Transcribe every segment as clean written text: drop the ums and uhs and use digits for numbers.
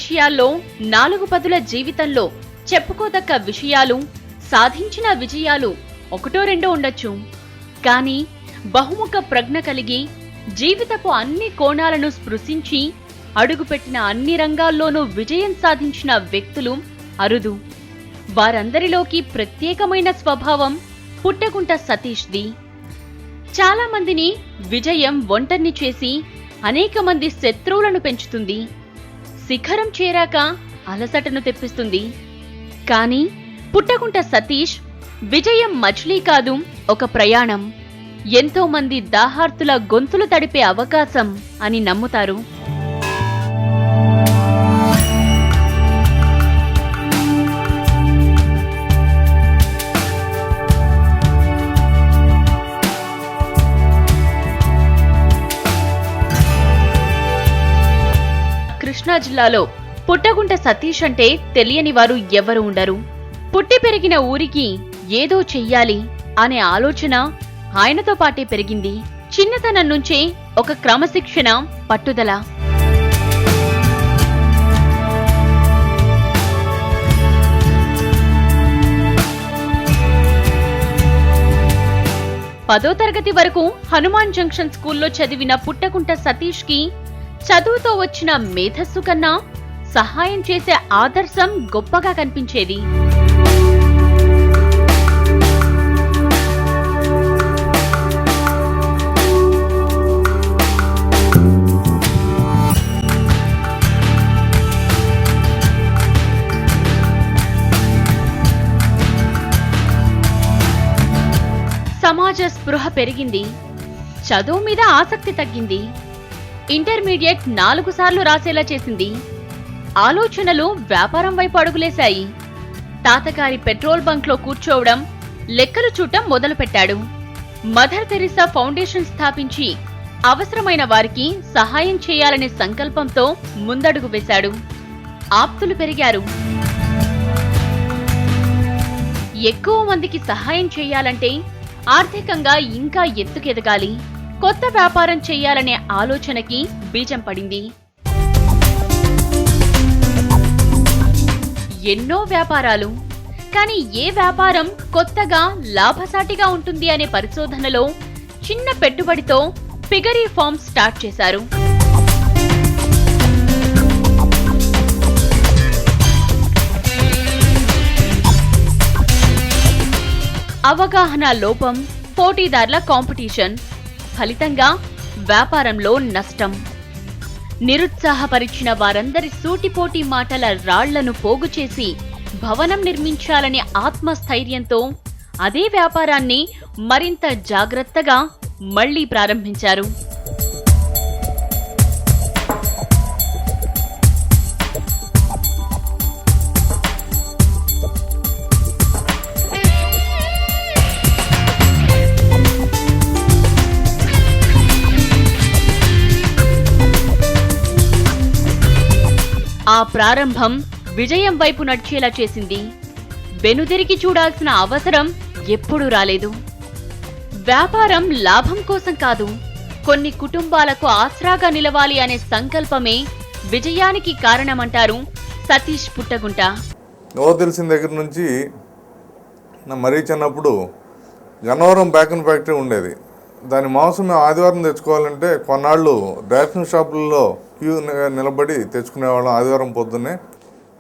విషయాల్లో 4 పదుల జీవితంలో చెప్పుకోదక్క విషయాలు, సాధించిన విజయాలు ఒకటో రెండో ఉండొచ్చు. కానీ బహుముఖ ప్రజ్ఞ కలిగి జీవితపు అన్ని కోణాలను స్పృశించి అడుగుపెట్టిన అన్ని రంగాల్లోనూ విజయం సాధించిన వ్యక్తులు అరుదు. వారందరిలోకి ప్రత్యేకమైన స్వభావం పుట్టగుంట సతీష్ది. చాలా మందిని విజయం ఒంటరిని చేసి అనేక మంది శత్రువులను పెంచుతుంది. శిఖరం చేరాక అలసటను తెప్పిస్తుంది. కానీ పుట్టగుంట సతీష్ విజయం మజిలీ కాదు, ఒక ప్రయాణం. ఎంతో మంది దాహార్తుల గొంతులు తడిపే అవకాశం అని నమ్ముతారు. కృష్ణా జిల్లాలో పుట్టగుంట సతీష్ అంటే తెలియని వారు ఎవరు ఉండరు. పుట్టి పెరిగిన ఊరికి ఏదో చెయ్యాలి అనే ఆలోచన ఆయనతో పాటే పెరిగింది. చిన్నతనం నుంచే ఒక క్రమశిక్షణ, పట్టుదల. పదో తరగతి వరకు హనుమాన్ జంక్షన్ స్కూల్లో చదివిన పుట్టగుంట సతీష్ కి చదువుతో వచ్చిన మేధస్సు కన్నా సహాయం చేసే ఆదర్శం గొప్పగా కనిపించేది. సమాజ స్పృహ పెరిగింది. చదువు మీద ఆసక్తి తగ్గింది. ఇంటర్మీడియట్ 4 సార్లు రాసేలా చేసింది. ఆలోచనలు వ్యాపారం వైపు అడుగులేశాయి. తాతగారి పెట్రోల్ బంక్లో కూర్చోవడం, లెక్కలు చూడటం మొదలుపెట్టాడు. మదర్ తెరిసా ఫౌండేషన్ స్థాపించి అవసరమైన వారికి సహాయం చేయాలనే సంకల్పంతో ముందడుగు వేశాడు. ఆప్తులు పెరిగారు. ఎక్కువ మందికి సహాయం చేయాలంటే ఆర్థికంగా ఇంకా ఎత్తుకెదగాలి. కొత్త వ్యాపారం చేయాలనే ఆలోచనకి బీజం పడింది. ఎన్నో వ్యాపారాలు, కానీ ఏ వ్యాపారం కొత్తగా లాభసాటిగా ఉంటుంది అనే పరిశోధనలో చిన్న పెట్టుబడితో పిగరీ ఫార్మ్ స్టార్ట్ చేశారు. అవగాహన లోపం, పోటీదారుల కాంపిటీషన్, ఫలితంగా వ్యాపారంలో నష్టం. నిరుత్సాహపరిచిన వారందరి సూటిపోటీ మాటల రాళ్లను పోగు చేసి భవనం నిర్మించాలనే ఆత్మస్థైర్యంతో అదే వ్యాపారాన్ని మరింత జాగ్రత్తగా మళ్లీ ప్రారంభించారు. ఆ ప్రారంభం విజయం వైపు నడిచేలా చేసింది. వెనుదిరిగి చూడాల్సిన అవసరం ఎప్పుడూ రాలేదు. వ్యాపారం లాభం కోసం కాదు, కొన్ని కుటుంబాలకు ఆసరాగా నిలవాలి అనే సంకల్పమే విజయానికి కారణమంటారు సతీష్ పుట్టగుంట. తెలిసిన దగ్గర నుంచి మరీ చిన్నప్పుడు గన్నవరం బేకన్ ఫ్యాక్టరీ ఉండేది. దాని మాంసం మేము ఆదివారం తెచ్చుకోవాలంటే కొన్నాళ్ళు రేషన్ షాపుల్లో క్యూ నిలబడి తెచ్చుకునేవాళ్ళం ఆదివారం పొద్దున్నే.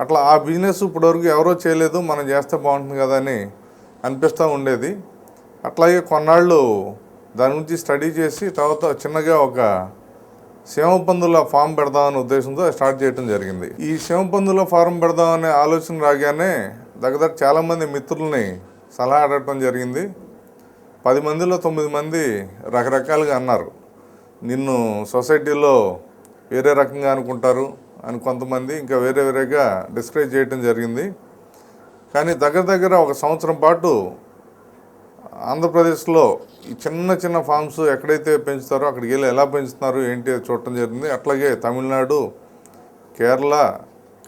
అట్లా ఆ బిజినెస్ ఇప్పటివరకు ఎవరో చేయలేదు, మనం చేస్తే బాగుంటుంది కదా అని అనిపిస్తూ ఉండేది. అట్లాగే కొన్నాళ్ళు దాని గురించి స్టడీ చేసి తర్వాత చిన్నగా ఒక సింహపందుల ఫామ్ పెడదామనే ఉద్దేశంతో స్టార్ట్ చేయడం జరిగింది. ఈ సింహపందుల ఫారం పెడదామనే ఆలోచన రాగానే దగ్గర చాలామంది మిత్రుల్ని సలహా అడగటం జరిగింది. 10 మందిలో 9 మంది రకరకాలుగా అన్నారు. నిన్ను సొసైటీలో వేరే రకంగా అనుకుంటారు అని కొంతమంది ఇంకా వేరేగా డిస్కరేజ్ చేయడం జరిగింది. కానీ దగ్గర ఒక సంవత్సరం పాటు ఆంధ్రప్రదేశ్లో ఈ చిన్న ఫామ్స్ ఎక్కడైతే పెంచుతారో అక్కడికి వెళ్ళి ఎలా పెంచుతున్నారు ఏంటి చూడటం జరిగింది. అట్లాగే తమిళనాడు, కేరళ,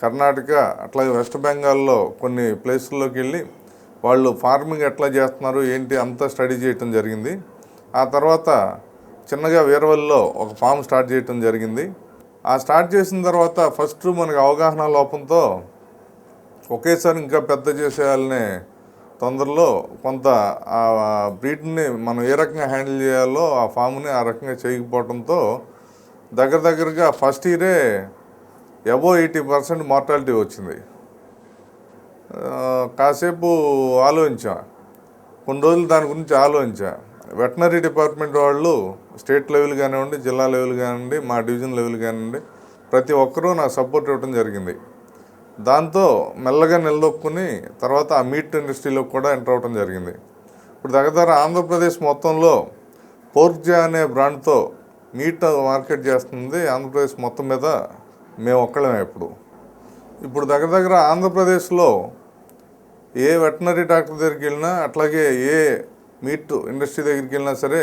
కర్ణాటక, అట్లాగే వెస్ట్ బెంగాల్లో కొన్ని ప్లేసుల్లోకి వెళ్ళి వాళ్ళు ఫార్మింగ్ ఎట్లా చేస్తున్నారు ఏంటి అంతా స్టడీ చేయటం జరిగింది. ఆ తర్వాత చిన్నగా వీరవల్లిలో ఒక ఫామ్ స్టార్ట్ చేయటం జరిగింది. ఆ స్టార్ట్ చేసిన తర్వాత ఫస్ట్ మనకు అవగాహన లోపంతో ఒకేసారి ఇంకా పెద్ద చేసేయాలనే తొందరలో కొంత ఆ బ్రీడ్ని మనం ఏ రకంగా హ్యాండిల్ చేయాలో ఆ ఫామ్ని ఆ రకంగా చేయకపోవడంతో దగ్గరగా ఫస్ట్ ఇయరే అబోవ్ 80% మార్టాలిటీ వచ్చింది. కాసేపు ఆలోచించా, కొన్ని రోజులు దాని గురించి ఆలోచించా. వెటనరీ డిపార్ట్మెంట్ వాళ్ళు స్టేట్ లెవెల్ కానివ్వండి, జిల్లా లెవెల్ కానివ్వండి, మా డివిజన్ లెవెల్ కానివ్వండి, ప్రతి ఒక్కరూ నాకు సపోర్ట్ ఇవ్వడం జరిగింది. దాంతో మెల్లగా నిలదొక్కుని తర్వాత ఆ మీట్ ఇండస్ట్రీలో కూడా ఎంటర్ అవ్వడం జరిగింది. ఇప్పుడు దగ్గర ఆంధ్రప్రదేశ్ మొత్తంలో పోర్క్జా అనే బ్రాండ్తో మీట్ మార్కెట్ చేస్తుంది ఆంధ్రప్రదేశ్ మొత్తం మీద మేము ఒక్కళ్ళమే. ఇప్పుడు దగ్గర ఆంధ్రప్రదేశ్లో ఏ వెటనరీ డాక్టర్ దగ్గరికి వెళ్ళినా, అట్లాగే ఏ మీట్ ఇండస్ట్రీ దగ్గరికి వెళ్ళినా సరే,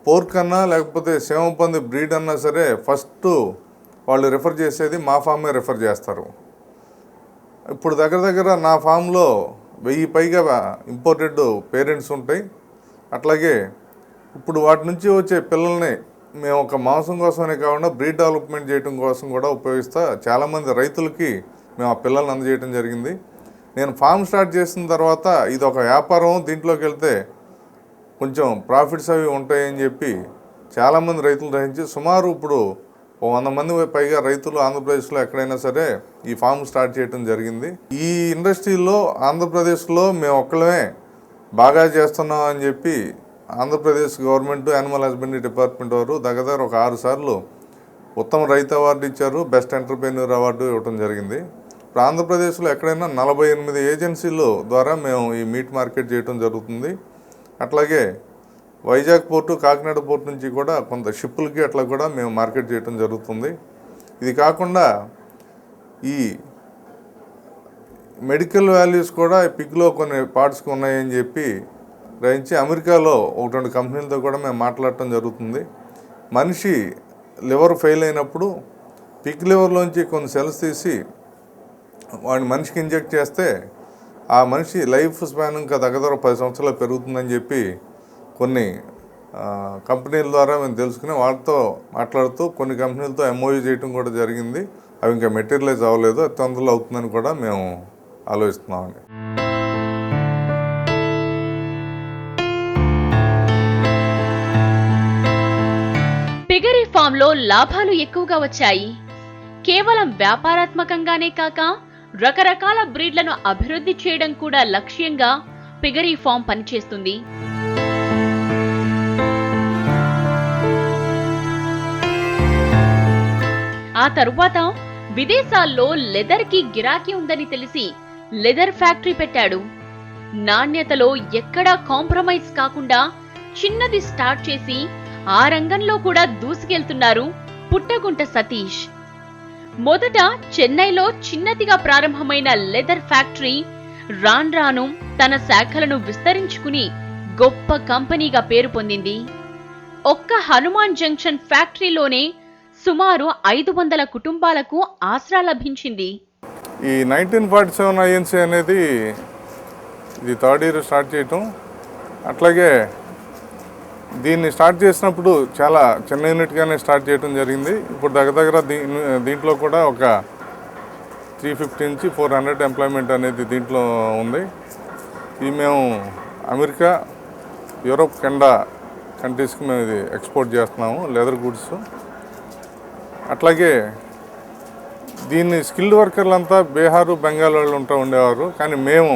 పోర్క్ అన్నా లేకపోతే సింహపంది బ్రీడ్ అన్నా సరే ఫస్ట్ వాళ్ళు రిఫర్ చేసేది మా ఫామే రిఫర్ చేస్తారు. ఇప్పుడు దగ్గర నా ఫామ్లో 1000 పైగా ఇంపోర్టెడ్ పేరెంట్స్ ఉంటాయి. అట్లాగే ఇప్పుడు వాటి నుంచి వచ్చే పిల్లల్ని మేము ఒక మాంసం కోసమే కాకుండా బ్రీడ్ డెవలప్మెంట్ చేయడం కోసం కూడా ఉపయోగిస్తా. చాలామంది రైతులకి మేము ఆ పిల్లల్ని అందజేయడం జరిగింది. నేను ఫామ్ స్టార్ట్ చేసిన తర్వాత ఇది ఒక వ్యాపారం, దీంట్లోకి వెళ్తే కొంచెం ప్రాఫిట్స్ అవి ఉంటాయని చెప్పి చాలామంది రైతులు గ్రహించి సుమారు ఇప్పుడు 100 మంది పైగా రైతులు ఆంధ్రప్రదేశ్లో ఎక్కడైనా సరే ఈ ఫామ్ స్టార్ట్ చేయడం జరిగింది. ఈ ఇండస్ట్రీలో ఆంధ్రప్రదేశ్లో మేము ఒక్కళ్ళమే బాగా చేస్తున్నాం అని చెప్పి Andhra Pradesh government animal husbandry department వారు దగ్గర ఒక 6 సార్లు ఉత్తమ రైతు అవార్డు ఇచ్చారు, బెస్ట్ ఎంటర్ప్రెన్యూర్ అవార్డు ఇవ్వడం జరిగింది. ఇప్పుడు ఆంధ్రప్రదేశ్లో ఎక్కడైనా 48 ఏజెన్సీల ద్వారా మేము ఈ మీట్ మార్కెట్ చేయడం జరుగుతుంది. అట్లాగే వైజాగ్ పోర్టు, కాకినాడ పోర్టు నుంచి కూడా కొంత షిప్పులకి అట్లా కూడా మేము మార్కెట్ చేయడం జరుగుతుంది. ఇది కాకుండా ఈ మెడికల్ వాల్యూస్ కూడా పిగ్లో కొన్ని పార్ట్స్కి ఉన్నాయని చెప్పి గ్రహించి అమెరికాలో 1-2 కంపెనీలతో కూడా మేము మాట్లాడటం జరుగుతుంది. మనిషి లివర్ ఫెయిల్ అయినప్పుడు పిగ్ లివర్లోంచి కొన్ని సెల్స్ తీసి వాడిని మనిషికి ఇంజెక్ట్ చేస్తే ఆ మనిషి లైఫ్ స్పాన్ ఇంకా దగ్గర 10 సంవత్సరాలు పెరుగుతుందని చెప్పి కొన్ని కంపెనీల ద్వారా మేము తెలుసుకుని వాళ్ళతో మాట్లాడుతూ కొన్ని కంపెనీలతో ఎంఓయూ చేయడం కూడా జరిగింది. అవి ఇంకా మెటీరియలైజ్ అవ్వలేదు, అది తొందరలో అవుతుందని కూడా మేము ఆలోచిస్తున్నామండి. పిగరీ ఫామ్లో లాభాలు ఎక్కువగా వచ్చాయి. కేవలం వ్యాపారాత్మకంగానే కాక రకరకాల బ్రీడ్లను అభివృద్ధి చేయడం కూడా లక్ష్యంగా పిగరీ ఫామ్ పనిచేస్తుంది. ఆ తరువాత విదేశాల్లో లెదర్ కి గిరాకీ ఉందని తెలిసి లెదర్ ఫ్యాక్టరీ పెట్టాడు. నాణ్యతలో ఎక్కడా కాంప్రమైజ్ కాకుండా చిన్నది స్టార్ట్ చేసి ఆ రంగంలో కూడా దూసుకెళ్తున్నారు పుట్టగుంట సతీష్. మొదట చెన్నైలో చిన్నదిగా ప్రారంభమైన లెదర్ ఫ్యాక్టరీ రాను తన శాఖలను విస్తరించుకుని గొప్ప కంపెనీగా పేరు పొందింది. ఒక్క హనుమాన్ జంక్షన్ ఫ్యాక్టరీలోనే సుమారు 500 కుటుంబాలకు ఆసరా లభించింది. ఈ 1947 ఐఎన్సీ అనేది ఇది 3rd ఇయర్ స్టార్ట్ చేయటం. అట్లాగే దీన్ని స్టార్ట్ చేసినప్పుడు చాలా చిన్న యూనిట్గానే స్టార్ట్ చేయడం జరిగింది. ఇప్పుడు దగ్గర దీంట్లో కూడా ఒక 350 నుంచి 400 ఎంప్లాయ్మెంట్ అనేది దీంట్లో ఉంది. ఇది మేము అమెరికా, యూరోప్, కెనడా కంట్రీస్కి మేము ఇది ఎక్స్పోర్ట్ చేస్తున్నాము లెదర్ గూడ్స్. అట్లాగే దీన్ని స్కిల్డ్ వర్కర్లంతా బీహారు, బెంగాల్ వాళ్ళు ఉండేవారు. కానీ మేము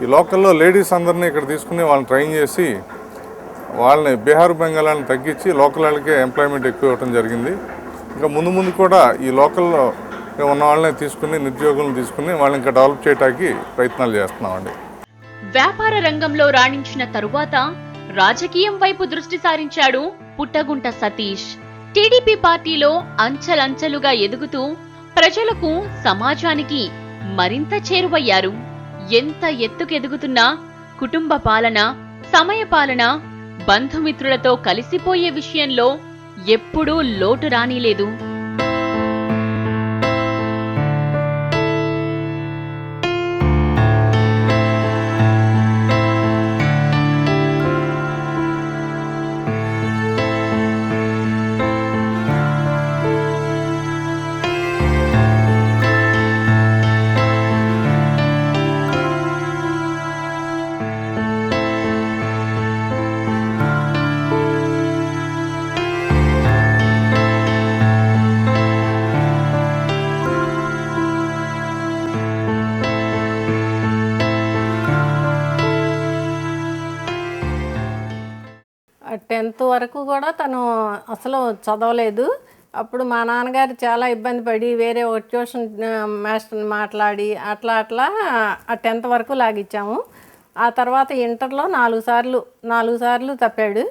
ఈ లోకల్లో లేడీస్ అందరినీ ఇక్కడ తీసుకుని వాళ్ళని ట్రైన్ చేసి వాళ్ళని బీహార్, బెంగాల్ వాళ్ళని తగ్గించి లోకల్ వాళ్ళకే ఎంప్లాయ్మెంట్ ఎక్కువ ఇవ్వడం జరిగింది. ఇంకా ముందు కూడా ఈ లోకల్లో ఉన్న వాళ్ళని తీసుకుని నిరుద్యోగులను తీసుకుని వాళ్ళని ఇంకా డెవలప్ చేయడానికి ప్రయత్నాలు చేస్తున్నామండి. వ్యాపార రంగంలో రాణించిన తరువాత రాజకీయం వైపు దృష్టి సారించాడు పుట్టగుంట సతీష్. టీడీపీ పార్టీలో అంచెలంచెలుగా ఎదుగుతూ ప్రజలకు, సమాజానికి మరింత చేరువయ్యారు. ఎంత ఎత్తుకెదుగుతున్నా కుటుంబ పాలన, సమయపాలన, బంధుమిత్రులతో కలిసిపోయే విషయంలో ఎప్పుడూ లోటు రానీలేదు. 10th వరకు కూడా తను అసలు చదవలేదు. అప్పుడు మా నాన్నగారు చాలా ఇబ్బంది పడి వేరే ఒక ట్యూషన్ మాస్టర్ని మాట్లాడి అట్లా ఆ 10th వరకు లాగిచ్చాము. ఆ తర్వాత ఇంటర్లో 4 సార్లు తప్పాడు.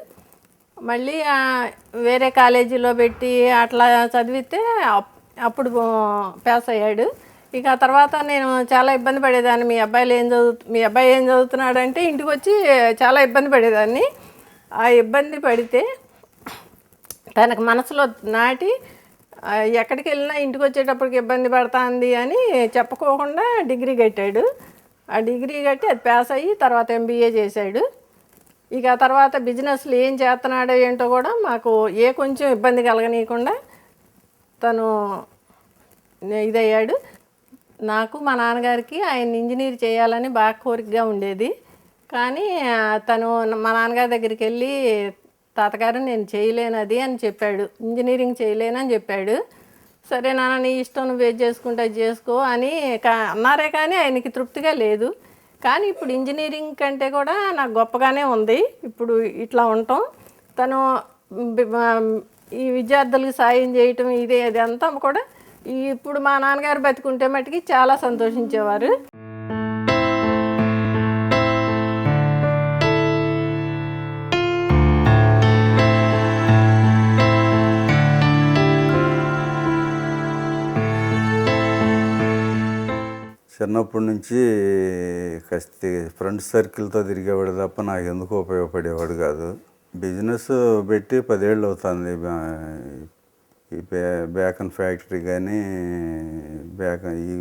మళ్ళీ వేరే కాలేజీలో పెట్టి అట్లా చదివితే అప్పుడు పాస్ అయ్యాడు. ఇక ఆ తర్వాత నేను చాలా ఇబ్బంది పడేదాన్ని. మీ అబ్బాయి ఏం చదువుతున్నాడంటే ఇంటికి వచ్చి చాలా ఇబ్బంది పడేదాన్ని. ఆ ఇబ్బంది పడితే తనకు మనసులో నాటి ఎక్కడికి వెళ్ళినా ఇంటికి వచ్చేటప్పటికి ఇబ్బంది పడుతుంది అని చెప్పుకోకుండా డిగ్రీ కట్టాడు. ఆ డిగ్రీ కట్టి అది పాస్ అయ్యి తర్వాత MBA చేశాడు. ఇక తర్వాత బిజినెస్లు ఏం చేస్తున్నాడో ఏంటో కూడా మాకు కొంచెం ఇబ్బంది కలగనీయకుండా తను ఇదయ్యాడు. నాకు మా నాన్నగారికి ఆయన ఇంజనీర్ చేయాలని బాగా కోరికగా ఉండేది. కానీ తను మా నాన్నగారి దగ్గరికి వెళ్ళి తాతగారు నేను చేయలేనది అని చెప్పాడు, ఇంజనీరింగ్ చేయలేనని చెప్పాడు. సరే నాన్న నీ ఇష్టం నువ్వు ఏది చేసుకుంటే అది చేసుకో అని అన్నారే కానీ ఆయనకి తృప్తిగా లేదు. కానీ ఇప్పుడు ఇంజనీరింగ్ కంటే కూడా నాకు గొప్పగానే ఉంది ఇప్పుడు ఇట్లా ఉండటం. తను ఈ విద్యార్థులకు సాయం చేయటం అదంతా కూడా ఇప్పుడు మా నాన్నగారు బతికుంటే మట్టుకి చాలా సంతోషించేవారు. చిన్నప్పటి నుంచి కస్తి ఫ్రెండ్స్ సర్కిల్తో తిరిగేవాడు తప్ప నాకు ఎందుకు ఉపయోగపడేవాడు కాదు. బిజినెస్ పెట్టి 10 ఏళ్ళు అవుతుంది. ఈ బేకన్ ఫ్యాక్టరీ కానీ ఈ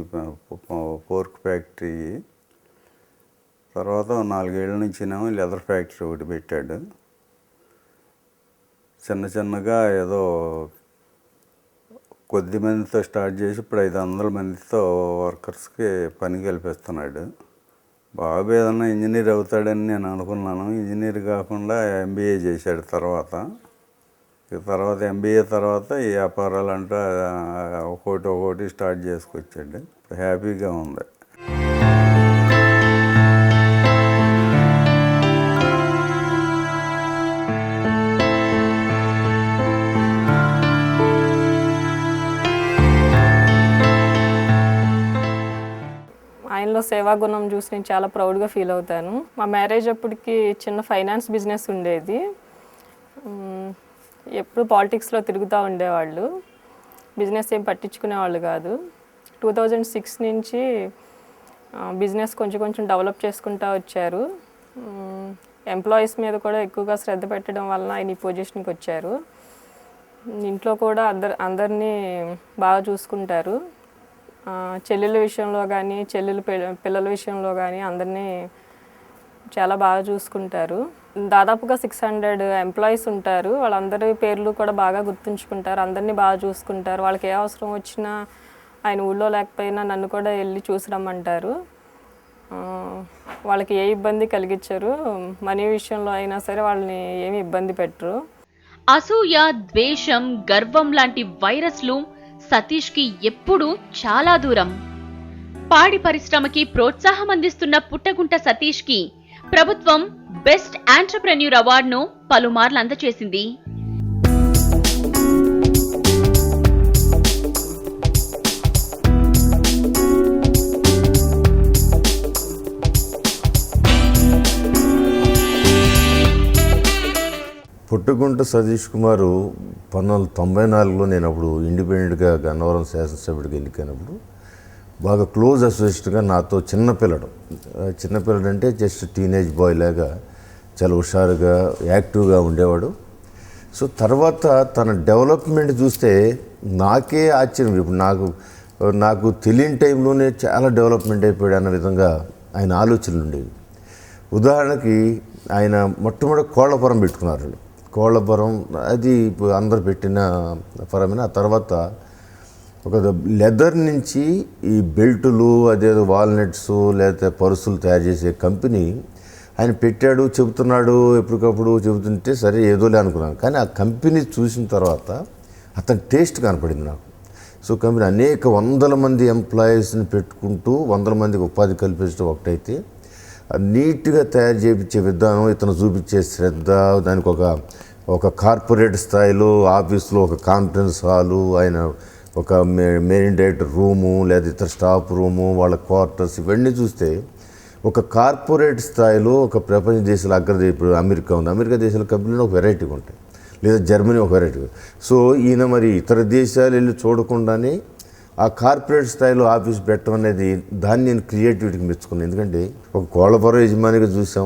పోర్క్ ఫ్యాక్టరీ తర్వాత 4 ఏళ్ళ నుంచినేమో లెదర్ ఫ్యాక్టరీ ఒకటి పెట్టాడు. చిన్నగా ఏదో కొద్ది మందితో స్టార్ట్ చేసి ఇప్పుడు 500 మందితో వర్కర్స్కి పని కల్పిస్తున్నాడు. బాబు ఏదన్నా ఇంజనీర్ అవుతాడని నేను అనుకున్నాను. ఇంజనీర్ కాకుండా MBA చేశాడు. తర్వాత MBA తర్వాత ఈ వ్యాపారాలు అంటే ఒక్కొక్కటి స్టార్ట్ చేసుకొచ్చాడు. హ్యాపీగా ఉంది. ఆయనలో సేవాగుణం చూసి నేను చాలా ప్రౌడ్గా ఫీల్ అవుతాను. మా మ్యారేజ్ అప్పటికి చిన్న ఫైనాన్స్ బిజినెస్ ఉండేది. ఎప్పుడు పాలిటిక్స్లో తిరుగుతూ ఉండేవాళ్ళు. బిజినెస్ ఏం పట్టించుకునేవాళ్ళు కాదు. 2006 నుంచి బిజినెస్ కొంచెం డెవలప్ చేసుకుంటూ వచ్చారు. ఎంప్లాయీస్ మీద కూడా ఎక్కువగా శ్రద్ధ పెట్టడం వలన ఆయన ఈ పొజిషన్కి వచ్చారు. ఇంట్లో కూడా అందరినీ బాగా చూసుకుంటారు. చెల్లెల విషయంలో కానీ పిల్లల విషయంలో కానీ అందరినీ చాలా బాగా చూసుకుంటారు. దాదాపుగా 600 ఎంప్లాయీస్ ఉంటారు. వాళ్ళందరి పేర్లు కూడా బాగా గుర్తుంచుకుంటారు. అందరినీ బాగా చూసుకుంటారు. వాళ్ళకి ఏ అవసరం వచ్చినా ఆయన ఊళ్ళో లేకపోయినా నన్ను కూడా వెళ్ళి చూసి రమ్మంటారు. వాళ్ళకి ఏ ఇబ్బంది కలిగించరు. మనీ విషయంలో అయినా సరే వాళ్ళని ఏమి ఇబ్బంది పెట్టరు. అసూయ, ద్వేషం, గర్వం లాంటి వైరస్లు సతీష్కి ఎప్పుడూ చాలా దూరం. పాడి పరిశ్రమకి ప్రోత్సాహం అందిస్తున్న పుట్టగుంట సతీష్కి ప్రభుత్వం బెస్ట్ ఎంటర్‌ప్రెన్యూర్ అవార్డును పలుమార్లు అందజేసింది. పుట్టగుంట సతీష్ కుమారు 1994లో నేను అప్పుడు ఇండిపెండెంట్గా గన్నవరం శాసనసభ్యుడికి ఎన్నికైనప్పుడు బాగా క్లోజ్ అసోసియేట్గా నాతో చిన్నపిల్లడు అంటే జస్ట్ టీనేజ్ బాయ్ లాగా చాలా హుషారుగా యాక్టివ్గా ఉండేవాడు. సో తర్వాత తన డెవలప్మెంట్ చూస్తే నాకే ఆశ్చర్యం. ఇప్పుడు నాకు తెలియని టైంలోనే చాలా డెవలప్మెంట్ అయిపోయాడు అన్న విధంగా ఆయన ఆలోచనలు ఉండేవి. ఉదాహరణకి ఆయన మొట్టమొదటి కోళ్లపురం పెట్టుకున్నారు. కోళ్లపురం అది అందరు పెట్టిన పరమైన. ఆ తర్వాత ఒక లెదర్ నుంచి ఈ బెల్టులు అదేదో వాల్నట్స్ లేకపోతే పర్సులు తయారు చేసే కంపెనీ ఆయన పెట్టాడు. చెబుతున్నాడు, ఎప్పటికప్పుడు చెబుతుంటే సరే ఏదోలే అనుకున్నాను. కానీ ఆ కంపెనీ చూసిన తర్వాత అతని టేస్ట్ కనపడింది నాకు. సో కంపెనీ అనేక 100 మంది ఎంప్లాయీస్ని పెట్టుకుంటూ 100 మందికి ఉపాధి కల్పించడం ఒకటైతే నీట్గా తయారు చేయించే విధానం, ఇతను చూపించే శ్రద్ధ, దానికి ఒక కార్పొరేట్ స్థాయిలో ఆఫీస్లో ఒక కాన్ఫరెన్స్ హాలు, ఆయన ఒక మెయిన్ డైరెక్టర్ రూము లేదా ఇతర స్టాఫ్ రూము, వాళ్ళ క్వార్టర్స్, ఇవన్నీ చూస్తే ఒక కార్పొరేట్ స్థాయిలో ఒక ప్రపంచ దేశాల ఇప్పుడు అమెరికా ఉంది, అమెరికా దేశాల కంపెనీలో ఒక వెరైటీగా ఉంటాయి, లేదా జర్మనీ ఒక వెరైటీ. సో ఈయన మరి ఇతర దేశాలు వెళ్ళి చూడకుండానే ఆ కార్పొరేట్ స్థాయిలో ఆఫీస్ పెట్టడం అనేది దాన్ని నేను క్రియేటివిటీకి మెచ్చుకున్నాను. ఎందుకంటే ఒక కోళ్ళపురం యజమానిగా చూసాం,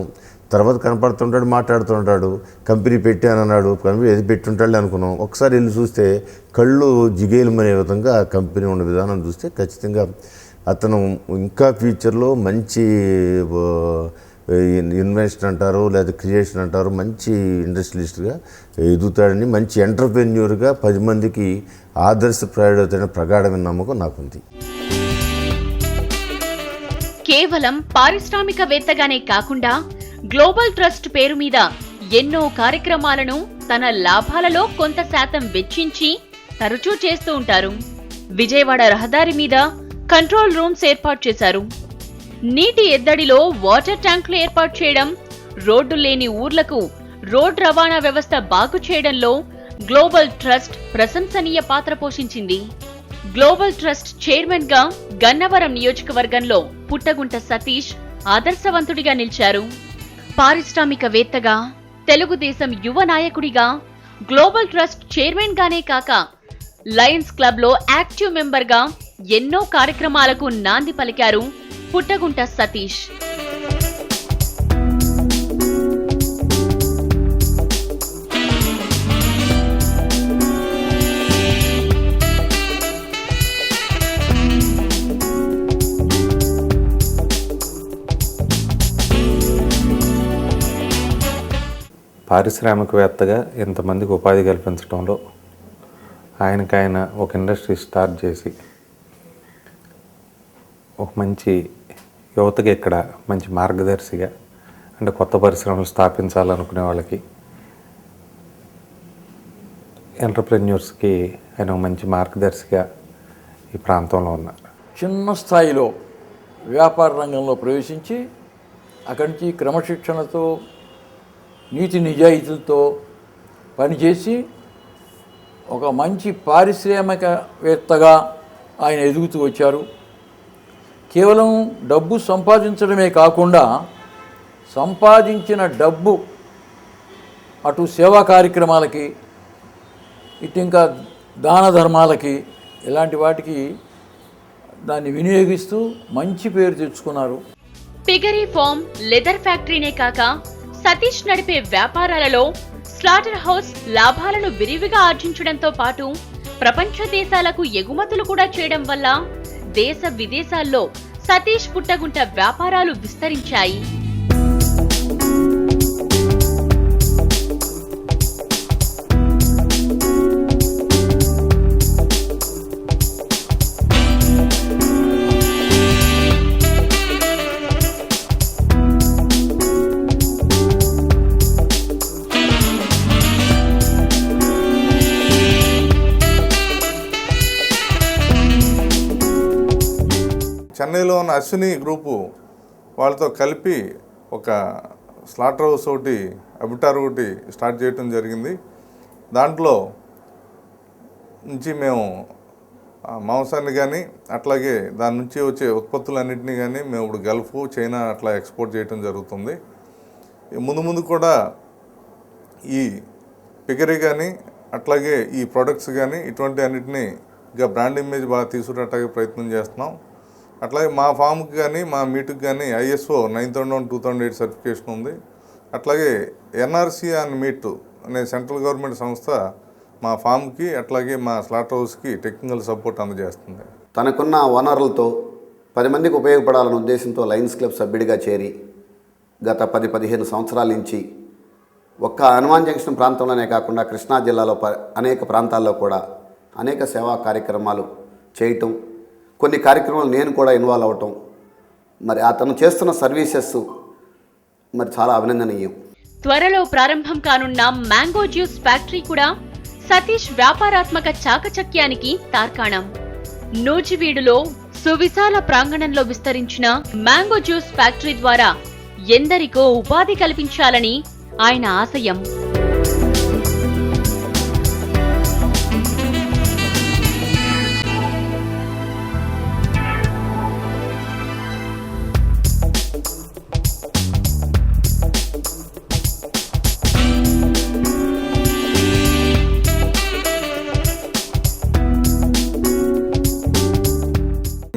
తర్వాత కనపడుతుంటాడు, మాట్లాడుతుంటాడు, కంపెనీ పెట్టానన్నాడు, కంపెనీ ఏది పెట్టుంటాడు అనుకున్నాం. ఒకసారి వెళ్ళి చూస్తే కళ్ళు జిగేలమనే విధంగా కంపెనీ ఉన్న విధానం చూస్తే ఖచ్చితంగా అతను ఇంకా ఫ్యూచర్లో మంచి ఇన్వెన్షన్ అంటారు లేదా క్రియేషన్ అంటారు, మంచి ఇండస్ట్రియలిస్ట్గా ఎదుగుతాడని, మంచి ఎంటర్ప్రెన్యూర్గా 10 మందికి ఆదర్శప్రాయుడవుతాడని ప్రగాఢమైన నమ్మకం నాకుంది. కేవలం పారిశ్రామికవేత్తగానే కాకుండా గ్లోబల్ ట్రస్ట్ పేరు మీద ఎన్నో కార్యక్రమాలను తన లాభాలలో కొంత శాతం వెచ్చించి తరచూ చేస్తూ ఉంటారు. విజయవాడ రహదారి మీద కంట్రోల్ రూమ్స్ ఏర్పాటు చేశారు. నీటి ఎద్దడిలో వాటర్ ట్యాంకులు ఏర్పాటు చేయడం, రోడ్డు లేని ఊర్లకు రోడ్ రవాణా వ్యవస్థ బాగు చేయడంలో గ్లోబల్ ట్రస్ట్ ప్రశంసనీయ పాత్ర పోషించింది. గ్లోబల్ ట్రస్ట్ చైర్మన్ గా గన్నవరం నియోజకవర్గంలో పుట్టగుంట సతీష్ ఆదర్శవంతుడిగా నిలిచారు. పారిశ్రామికవేత్తగా, తెలుగుదేశం యువ నాయకుడిగా, గ్లోబల్ ట్రస్ట్ చైర్మన్ గానే కాక లయన్స్ క్లబ్ లో యాక్టివ్ మెంబర్ గా ఎన్నో కార్యక్రమాలకు నాంది పలికారు పుట్టగుంట సతీష్. పారిశ్రామికవేత్తగా ఇంతమందికి ఉపాధి కల్పించడంలో ఆయన ఒక ఇండస్ట్రీ స్టార్ట్ చేసి ఒక మంచి యువతకి ఇక్కడ మంచి మార్గదర్శిగా, అంటే కొత్త పరిశ్రమలు స్థాపించాలనుకునే వాళ్ళకి, ఎంటర్ప్రెన్యూర్స్కి ఆయన ఒక మంచి మార్గదర్శిగా ఈ ప్రాంతంలో ఉన్నారు. చిన్న స్థాయిలో వ్యాపార రంగంలో ప్రవేశించి అక్కడి నుంచి క్రమశిక్షణతో, నీతి నిజాయితీలతో పనిచేసి ఒక మంచి పారిశ్రామికవేత్తగా ఆయన ఎదుగుతూ వచ్చారు. కేవలం డబ్బు సంపాదించడమే కాకుండా సంపాదించిన డబ్బు అటు సేవా కార్యక్రమాలకి, ఇటు ఇంకా దాన ధర్మాలకి, ఇలాంటి వాటికి దాన్ని వినియోగిస్తూ మంచి పేరు తెచ్చుకున్నారు. పిగరీ ఫార్మ్, లెదర్ ఫ్యాక్టరీనే కాక సతీష్ నడిపే వ్యాపారాలలో స్లాటర్ హౌస్ లాభాలను విరివిగా ఆర్జించడంతో పాటు ప్రపంచ దేశాలకు ఎగుమతులు కూడా చేయడం వల్ల దేశ విదేశాల్లో సతీష్ పుట్టగుంట వ్యాపారాలు విస్తరించాయి. చెన్నైలో ఉన్న అశ్విని గ్రూపు వాళ్ళతో కలిపి ఒక స్లాటర్ హౌస్ ఒకటి, అబిటార్ ఒకటి స్టార్ట్ చేయడం జరిగింది. దాంట్లో నుంచి మేము మాంసాన్ని కానీ అట్లాగే దాని నుంచి వచ్చే ఉత్పత్తులన్నింటినీ కానీ మేము ఇప్పుడు గల్ఫ్, చైనా అట్లా ఎక్స్పోర్ట్ చేయడం జరుగుతుంది. ముందు కూడా ఈ పిగరీ కానీ అట్లాగే ఈ ప్రొడక్ట్స్ కానీ ఇటువంటి అన్నిటినీ ఇంకా బ్రాండ్ ఇమేజ్ బాగా తీసుకురావడానికి ప్రయత్నం చేస్తున్నాం. అట్లాగే మా ఫామ్కి కానీ మా మీట్కి కానీ ISO 9001:2008 సర్టిఫికేషన్ ఉంది. అట్లాగే NRC అండ్ మీట్ అనే సెంట్రల్ గవర్నమెంట్ సంస్థ మా ఫామ్కి అట్లాగే మా స్లాటర్ హౌస్కి టెక్నికల్ సపోర్ట్ అందజేస్తుంది. తనకున్న వనరులతో 10 మందికి ఉపయోగపడాలనే ఉద్దేశంతో లయన్స్ క్లబ్ సభ్యుడిగా చేరి గత 10-15 సంవత్సరాల నుంచి ఒక్క హనుమాన్ జంక్షన్ ప్రాంతంలోనే కాకుండా కృష్ణా జిల్లాలో అనేక ప్రాంతాల్లో కూడా అనేక సేవా కార్యక్రమాలు చేయటం, కొన్ని కార్యక్రమాలు నేను కూడా ఇన్వాల్వ్ అవటం, మరి అతను చేస్తున్న సర్వీసెస్ మరి చాలా అభినందనీయం. త్వరలో ప్రారంభం కానున్న మ్యాంగో జ్యూస్ ఫ్యాక్టరీ కూడా సతీష్ వ్యాపారాత్మక చాకచక్యానికి తార్కాణం. నూజివీడులో సువిశాల ప్రాంగణంలో విస్తరించిన మ్యాంగో జ్యూస్ ఫ్యాక్టరీ ద్వారా ఎందరికో ఉపాధి కల్పించాలని ఆయన ఆశయం.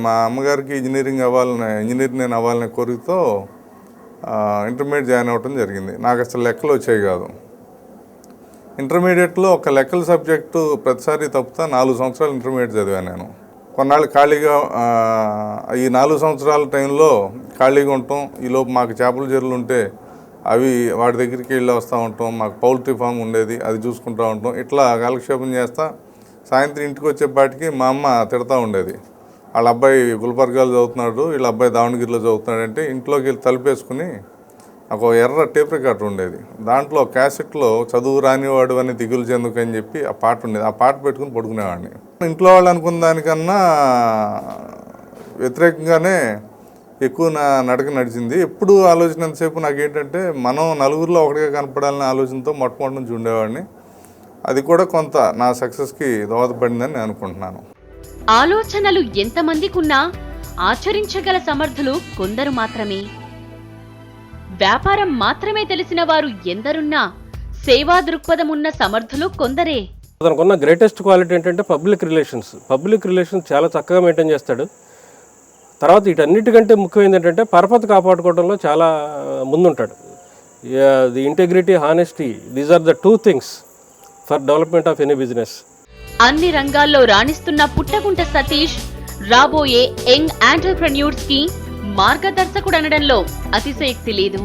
మా అమ్మగారికి ఇంజనీర్ నేను అవ్వాలనే కోరికతో ఇంటర్మీడియట్ జాయిన్ అవ్వటం జరిగింది. నాకు అసలు లెక్కలు వచ్చాయి కాదు. ఇంటర్మీడియట్లో ఒక లెక్కల సబ్జెక్టు ప్రతిసారి తప్పుతా 4 సంవత్సరాలు ఇంటర్మీడియట్ చదివాను నేను. కొన్నాళ్ళు ఖాళీగా ఈ 4 సంవత్సరాల టైంలో ఖాళీగా ఉంటాం. ఈలోపు మాకు చేపల చెరువులు ఉంటే అవి వాటి దగ్గరికి వెళ్ళి వస్తూ ఉంటాం. మాకు పౌల్ట్రీ ఫామ్ ఉండేది, అది చూసుకుంటూ ఉంటాం. ఇట్లా కాలక్షేపం చేస్తా సాయంత్రం ఇంటికి వచ్చేపాటికి మా అమ్మ తిడతా ఉండేది. వాళ్ళ అబ్బాయి గుల్బర్గాలో చదువుతున్నాడు, వీళ్ళ అబ్బాయి దావణగిరిలో చదువుతున్నాడు అంటే ఇంట్లోకి వెళ్ళి తలుపేసుకుని నాకు ఎర్ర టేప్ రికార్డర్ ఉండేది. దాంట్లో క్యాసెట్లో చదువు రానివాడు అని దిగులు చెందుకు అని చెప్పి ఆ పాట ఉండేది. ఆ పాట పెట్టుకుని పడుకునేవాడిని. ఇంట్లో వాళ్ళు అనుకున్న దానికన్నా వ్యతిరేకంగానే ఎక్కువ నా నడక నడిచింది. ఎప్పుడు ఆలోచన ఎంతసేపు నాకేంటంటే మనం నలుగురిలో ఒకటిగా కనపడాలనే ఆలోచనతో మొట్టమొదటి నుంచి ఉండేవాడిని. అది కూడా కొంత నా సక్సెస్కి దోహదపడిందని నేను అనుకుంటున్నాను. ఆలోచనలు ఎంతమందికున్నా ఆచరించగల సమర్థులు కొందరు మాత్రమే. వ్యాపారం మాత్రమే తెలిసిన వారు ఎందరున్నా సేవా దృక్పథమున్న సమర్థులు కొందరే. తనకున్న గ్రేటెస్ట్ క్వాలిటీ ఏంటంటే పబ్లిక్ రిలేషన్స్ చాలా చక్కగా మెయింటైన్ చేస్తాడు. తర్వాత వీటన్నిటికంటే ముఖ్యమైనది ఏంటంటే పరపతి కాపాడుకోవడంలో చాలా ముందుంటాడు. The integrity, honesty, these are the 2 things for development of any business. అన్ని రంగాల్లో రాణిస్తున్న పుట్టగుంట సతీష్ రాబోయే యంగ్ ఎంటర్‌ప్రెన్యూర్స్ కి మార్గదర్శకుడనడంలో అతిశయోక్తి లేదు.